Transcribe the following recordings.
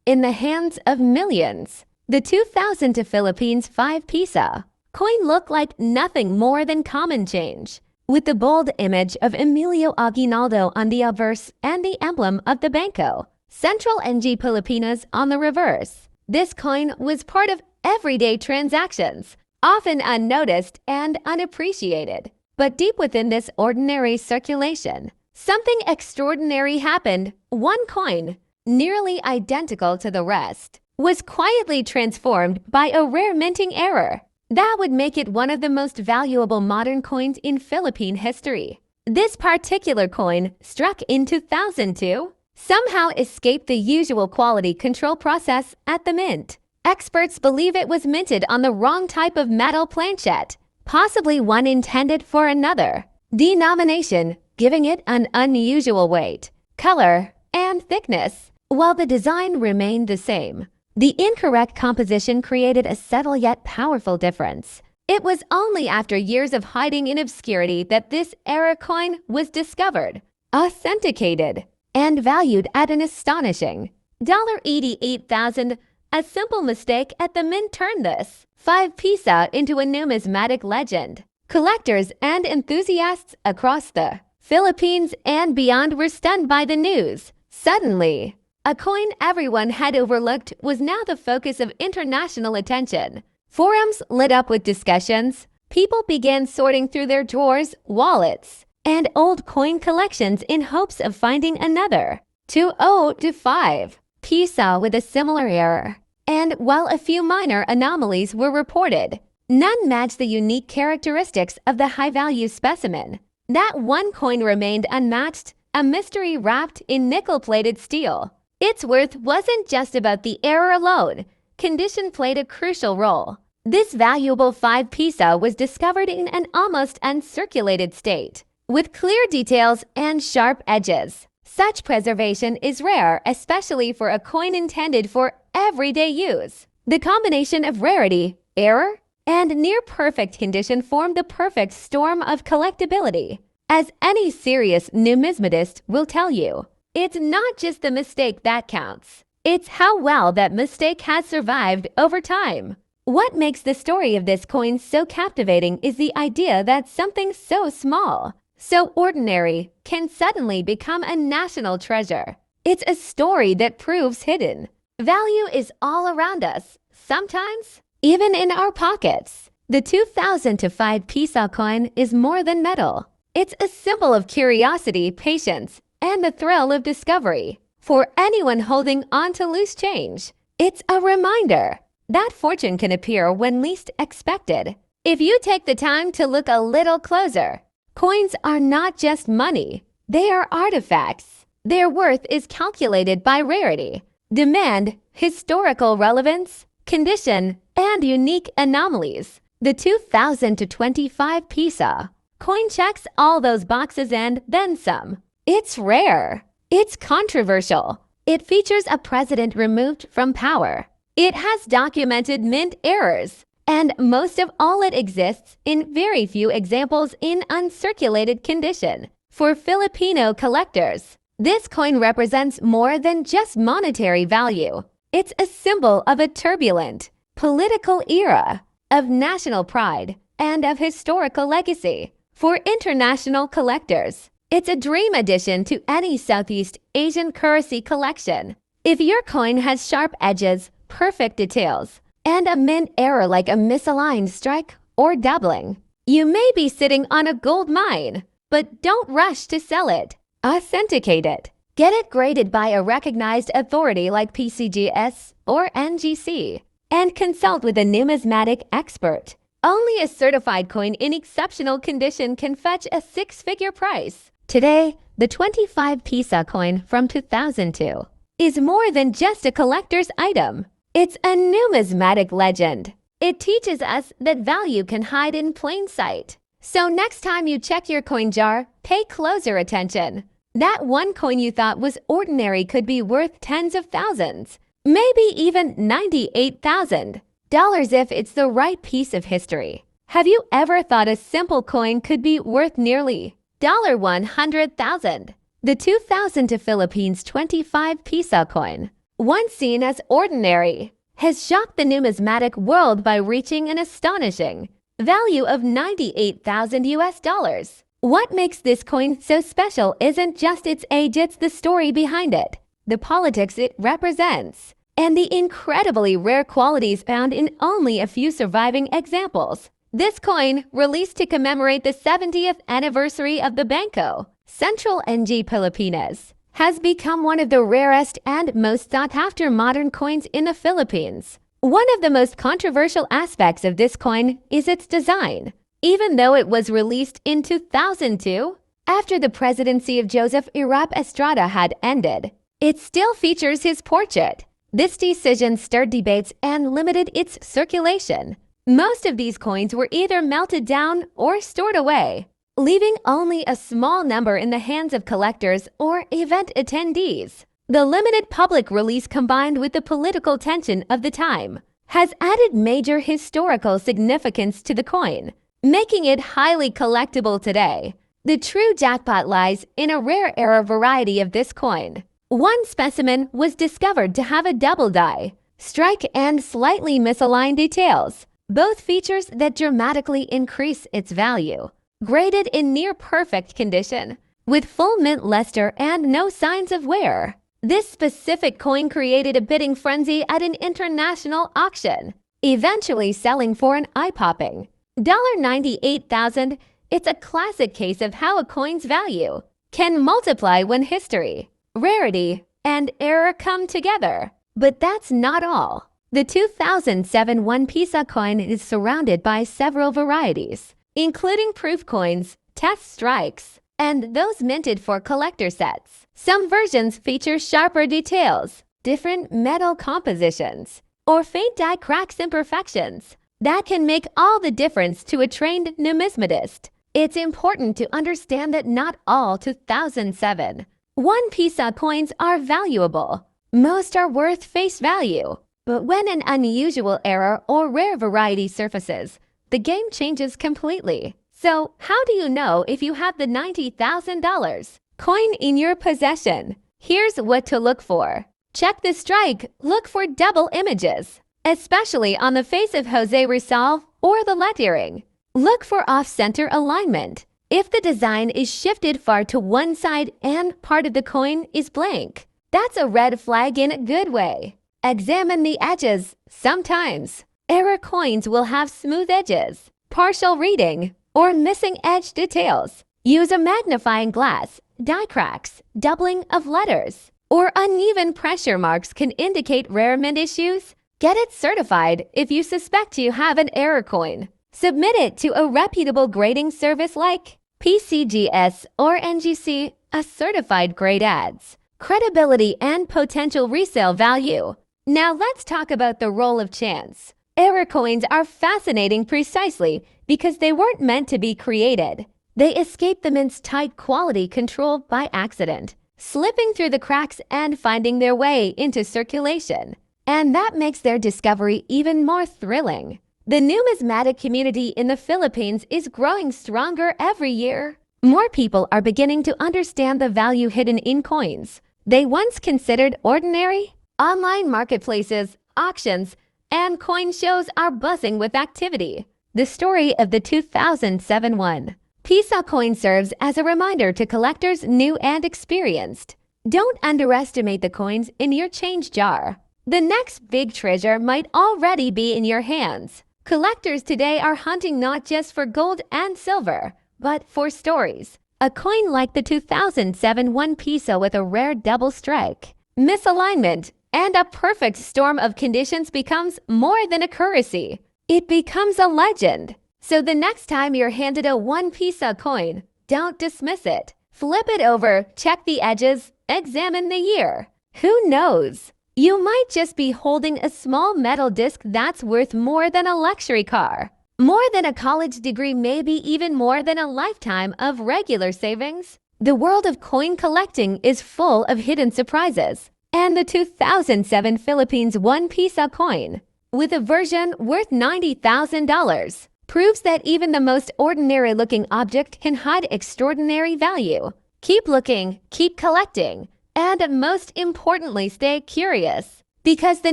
in the hands of millions. The 2000 to Philippines 5 Pisa coin looked like nothing more than common change, with the bold image of Emilio Aguinaldo on the obverse and the emblem of the Banco Central NG Pilipinas on the reverse. This coin was part of everyday transactions, often unnoticed and unappreciated. But deep within this ordinary circulation, something extraordinary happened. One coin, nearly identical to the rest, was quietly transformed by a rare minting error that would make it one of the most valuable modern coins in Philippine history. This particular coin, struck in 2002, somehow escaped the usual quality control process at the mint. Experts believe it was minted on the wrong type of metal planchette, possibly one intended for another denomination, giving it an unusual weight, color, and thickness, while the design remained the same. The incorrect composition created a subtle yet powerful difference. It was only after years of hiding in obscurity that this error coin was discovered, authenticated, and valued at an astonishing $88,000. A simple mistake at the mint turned this 5 Pisa into a numismatic legend. Collectors and enthusiasts across the Philippines and beyond were stunned by the news. Suddenly, a coin everyone had overlooked was now the focus of international attention. Forums lit up with discussions. People began sorting through their drawers, wallets, and old coin collections in hopes of finding another 2005 Pisa with a similar error. And while a few minor anomalies were reported, none matched the unique characteristics of the high-value specimen. That one coin remained unmatched, a mystery wrapped in nickel-plated steel. Its worth wasn't just about the error alone. Condition played a crucial role. This valuable 5 Pisa was discovered in an almost uncirculated state, with clear details and sharp edges. Such preservation is rare, especially for a coin intended for everyday use. The combination of rarity, error, and near-perfect condition formed the perfect storm of collectability. As any serious numismatist will tell you, it's not just the mistake that counts. It's how well that mistake has survived over time. What makes the story of this coin so captivating is the idea that something so small, so ordinary, can suddenly become a national treasure. It's a story that proves hidden value is all around us, sometimes even in our pockets. The 2000 to 5 Pisa coin is more than metal. It's a symbol of curiosity, patience, and the thrill of discovery. For anyone holding on to loose change, it's a reminder that fortune can appear when least expected. If you take the time to look a little closer, coins are not just money, they are artifacts. Their worth is calculated by rarity, demand, historical relevance, condition, and unique anomalies. The 2000 to 25 Pisa coin checks all those boxes and then some. It's rare. It's controversial. It features a president removed from power. It has documented mint errors. And most of all, it exists in very few examples in uncirculated condition. For Filipino collectors, this coin represents more than just monetary value. It's a symbol of a turbulent political era, of national pride, and of historical legacy. For international collectors, it's a dream addition to any Southeast Asian currency collection. If your coin has sharp edges, perfect details, and a mint error like a misaligned strike or doubling, you may be sitting on a gold mine. But don't rush to sell it. Authenticate it. Get it graded by a recognized authority like PCGS or NGC, and consult with a numismatic expert. Only a certified coin in exceptional condition can fetch a six-figure price. Today, the 25 Pisa coin from 2002 is more than just a collector's item. It's a numismatic legend. It teaches us that value can hide in plain sight. So next time you check your coin jar, pay closer attention. That one coin you thought was ordinary could be worth tens of thousands, maybe even $98,000 if it's the right piece of history. Have you ever thought a simple coin could be worth nearly $100,000? The 2000 to Philippines 25 Pisa coin once seen as ordinary, has shocked the numismatic world by reaching an astonishing value of 98,000 US dollars. What makes this coin so special isn't just its age, it's the story behind it, the politics it represents, and the incredibly rare qualities found in only a few surviving examples. This coin, released to commemorate the 70th anniversary of the Bangko Sentral NG Pilipinas, has become one of the rarest and most sought-after modern coins in the Philippines. One of the most controversial aspects of this coin is its design. Even though it was released in 2002, after the presidency of Joseph Irap Estrada had ended, it still features his portrait. This decision stirred debates and limited its circulation. Most of these coins were either melted down or stored away, leaving only a small number in the hands of collectors or event attendees. The limited public release, combined with the political tension of the time, has added major historical significance to the coin, making it highly collectible today. The true jackpot lies in a rare era variety of this coin. One specimen was discovered to have a double die strike and slightly misaligned details, both features that dramatically increase its value. Graded in near-perfect condition, with full mint luster and no signs of wear, this specific coin created a bidding frenzy at an international auction, eventually selling for an eye-popping $98,000. It's a classic case of how a coin's value can multiply when history, rarity, and error come together. But that's not all. The 2007 1 Pisa coin is surrounded by several varieties, including proof coins, test strikes, and those minted for collector sets. Some versions feature sharper details, different metal compositions, or faint die cracks imperfections that can make all the difference to a trained numismatist. It's important to understand that not all 2007 1 Pisa coins are valuable. Most are worth face value. But when an unusual error or rare variety surfaces, the game changes completely. So, how do you know if you have the $90,000 coin in your possession? Here's what to look for. Check the strike. Look for double images, especially on the face of Jose Rizal or the lettering. Look for off-center alignment. If the design is shifted far to one side and part of the coin is blank, that's a red flag in a good way. Examine the edges. Sometimes, error coins will have smooth edges, partial reading, or missing edge details. Use a magnifying glass. Die cracks, doubling of letters, or uneven pressure marks can indicate rare mint issues. Get it certified if you suspect you have an error coin. Submit it to a reputable grading service like PCGS or NGC. A certified grade adds credibility and potential resale value. Now let's talk about the role of chance. Error coins are fascinating precisely because they weren't meant to be created. They escape the mint's tight quality control by accident, slipping through the cracks and finding their way into circulation. And that makes their discovery even more thrilling. The numismatic community in the Philippines is growing stronger every year. More people are beginning to understand the value hidden in coins they once considered ordinary. Online marketplaces, auctions, and coin shows are buzzing with activity. The story of the 2007 1 Pisa coin serves as a reminder to collectors new and experienced. Don't underestimate the coins in your change jar. The next big treasure might already be in your hands. Collectors today are hunting not just for gold and silver, but for stories. A coin like the 2007 1 Pisa with a rare double strike, misalignment, and a perfect storm of conditions becomes more than a curiosity. It becomes a legend. So the next time you're handed a 1 Pisa coin, don't dismiss it. Flip it over, check the edges, examine the year. Who knows? You might just be holding a small metal disc that's worth more than a luxury car. More than a college degree, maybe even more than a lifetime of regular savings. The world of coin collecting is full of hidden surprises. And the 2007 Philippines 1 Pisa coin, with a version worth $90,000, proves that even the most ordinary-looking object can hide extraordinary value. Keep looking, keep collecting, And most importantly, stay curious, because the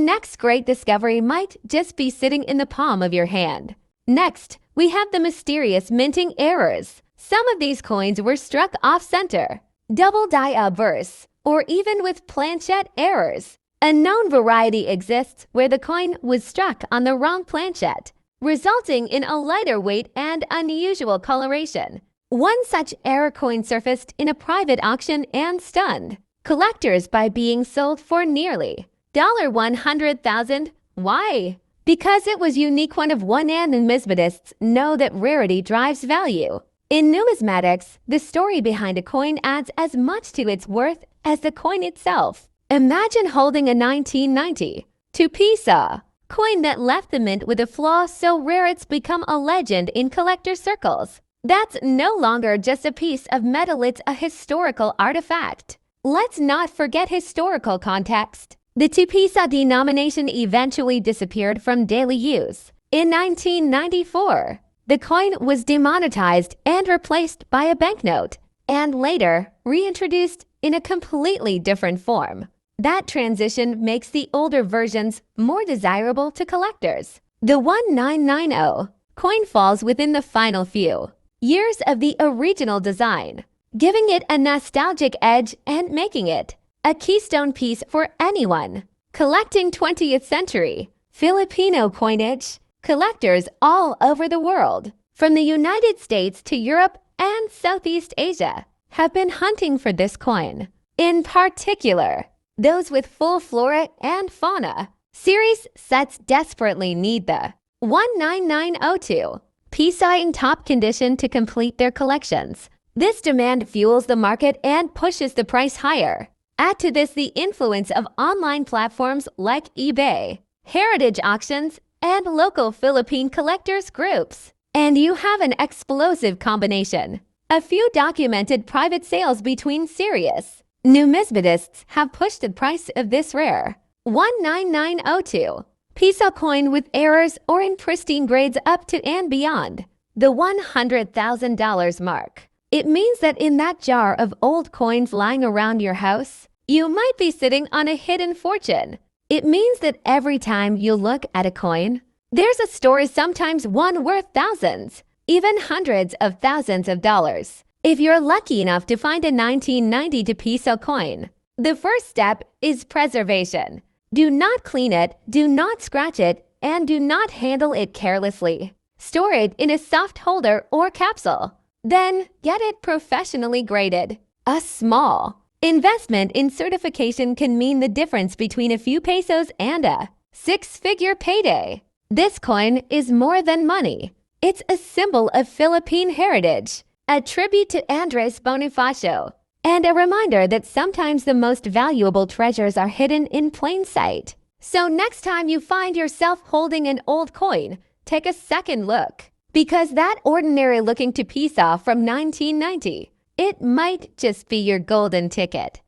next great discovery might just be sitting in the palm of your hand. Next, we have the mysterious minting errors. Some of these coins were struck off-center, double die obverse, or even with planchette errors. A known variety exists where the coin was struck on the wrong planchette, resulting in a lighter weight and unusual coloration. One such error coin surfaced in a private auction and stunned collectors by being sold for nearly $100,000. Why? Because it was unique. One of one, and numismatists know that rarity drives value. In numismatics, the story behind a coin adds as much to its worth as the coin itself. Imagine holding a 1992 Pisa coin that left the mint with a flaw so rare it's become a legend in collector circles. That's no longer just a piece of metal, it's a historical artifact. Let's not forget historical context. The 2 Pisa denomination eventually disappeared from daily use. In 1994, the coin was demonetized and replaced by a banknote, and later reintroduced in a completely different form. That transition makes the older versions more desirable to collectors. The 1990 coin falls within the final few years of the original design, giving it a nostalgic edge and making it a keystone piece for anyone collecting 20th century Filipino coinage. Collectors all over the world, from the United States to Europe and Southeast Asia, have been hunting for this coin. In particular, those with full flora and fauna series sets desperately need the 19902 Pisa in top condition to complete their collections. This demand fuels the market and pushes the price higher. Add to this the influence of online platforms like eBay, heritage auctions, and local Philippine collectors groups, and you have an explosive combination. A few documented private sales between serious numismatists have pushed the price of this rare 19902 Pisa coin with errors or in pristine grades up to and beyond the $100,000 mark. It means that in that jar of old coins lying around your house, you might be sitting on a hidden fortune. It means that every time you look at a coin, there's a story, sometimes one worth thousands, even hundreds of thousands of dollars. If you're lucky enough to find a 1992 Pisa coin, the first step is preservation. Do not clean it, do not scratch it, and do not handle it carelessly. Store it in a soft holder or capsule. Then get it professionally graded. A small investment in certification can mean the difference between a few pesos and a six-figure payday. This coin is more than money. It's a symbol of Philippine heritage, a tribute to Andres Bonifacio, and a reminder that sometimes the most valuable treasures are hidden in plain sight. So next time you find yourself holding an old coin, take a second look, because that ordinary-looking 2 Pisa from 1990, it might just be your golden ticket.